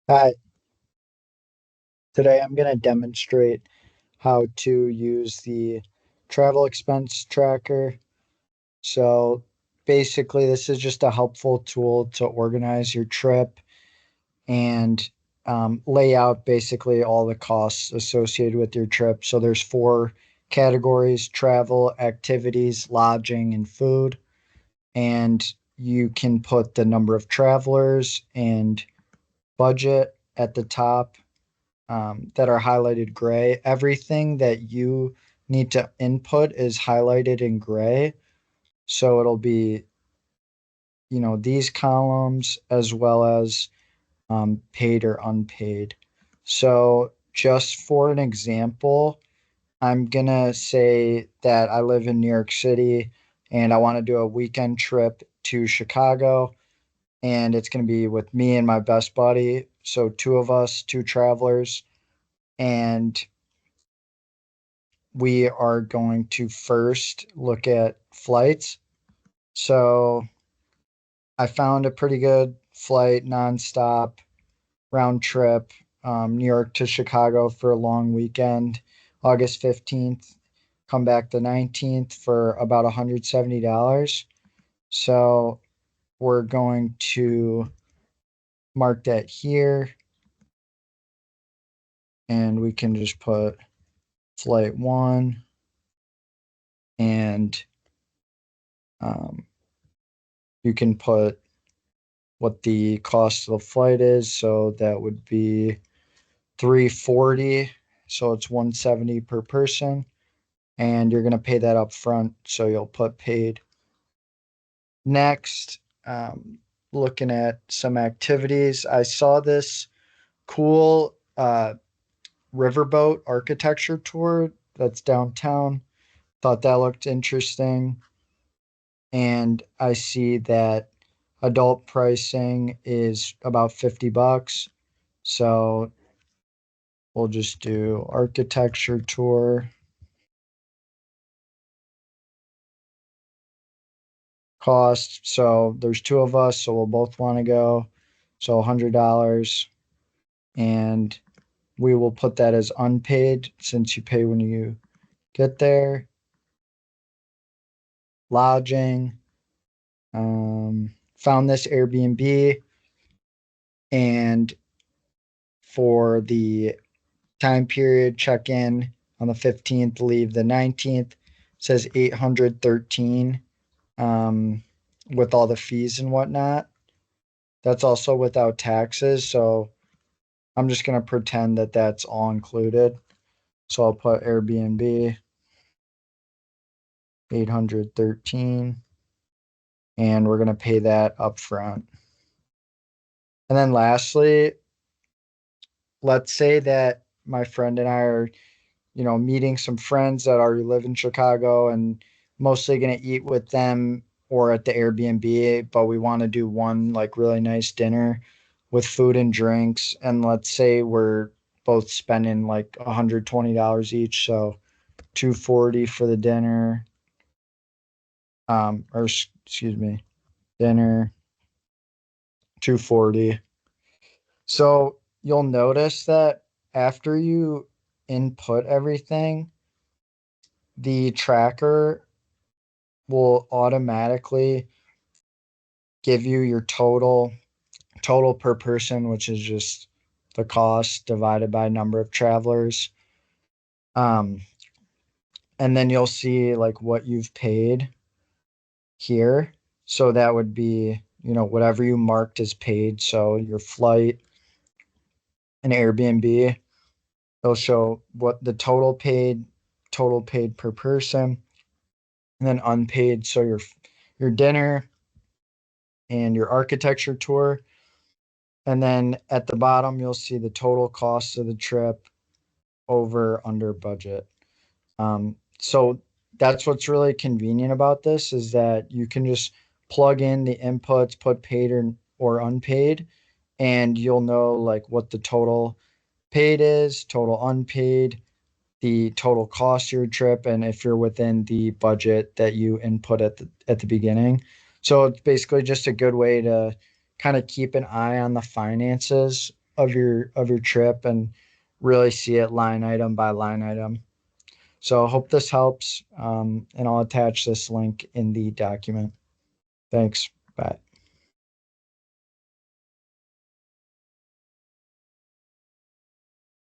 Hi, today I'm going to demonstrate how to use the travel expense tracker. So basically, this is just a helpful tool to organize your trip and lay out basically all the costs associated with your trip. So there's four categories: travel, activities, lodging, and food. And you can put the number of travelers and budget at the top that are highlighted gray. Everything that you need to input is highlighted in gray. So it'll be, these columns as well as paid or unpaid. So just for an example, I'm going to say that I live in New York City and I want to do a weekend trip to Chicago. And it's going to be with me and my best buddy. So two of us, two travelers. And we are going to first look at flights. So I found a pretty good flight, nonstop, round trip, New York to Chicago for a long weekend, August 15th, come back the 19th for about $170. So we're going to mark that here and we can just put flight one and um, you can put what the cost of the flight is. So that would be 340. So it's 170 per person. And you're going to pay that up front. So you'll put paid. Next, looking at some activities, I saw this cool riverboat architecture tour that's downtown. Thought that looked interesting. And I see that adult pricing is about $50. So we'll just do architecture tour cost. So there's two of us, so we'll both want to go. So $100, and we will put that as unpaid since you pay when you get there. Lodging. Found this Airbnb, and for the time period, check in on the 15th, leave the 19th. It says 813 with all the fees and whatnot. That's also without taxes. So I'm just going to pretend that that's all included. So I'll put Airbnb 813 and we're going to pay that up front. And then lastly, let's say that my friend and I are, meeting some friends that already live in Chicago and mostly going to eat with them or at the Airbnb, but we want to do one like really nice dinner with food and drinks. And let's say we're both spending like $120 each. So 240 for the dinner, excuse me, dinner, 240. So you'll notice that after you input everything, the tracker will automatically give you your total per person, which is just the cost divided by number of travelers. Um, and then you'll see like what you've paid here. So that would be, whatever you marked as paid. So your flight and Airbnb, it'll show what the total paid per person, and then unpaid. So your dinner and your architecture tour. And then at the bottom, you'll see the total cost of the trip over under budget. So that's what's really convenient about this is that you can just plug in the inputs, put paid or unpaid, and you'll know like what the total paid is, total unpaid, the total cost of your trip, and if you're within the budget that you input at the beginning. So it's basically just a good way to kind of keep an eye on the finances of your trip and really see it line item by line item. So I hope this helps, and I'll attach this link in the document. Thanks. Bye.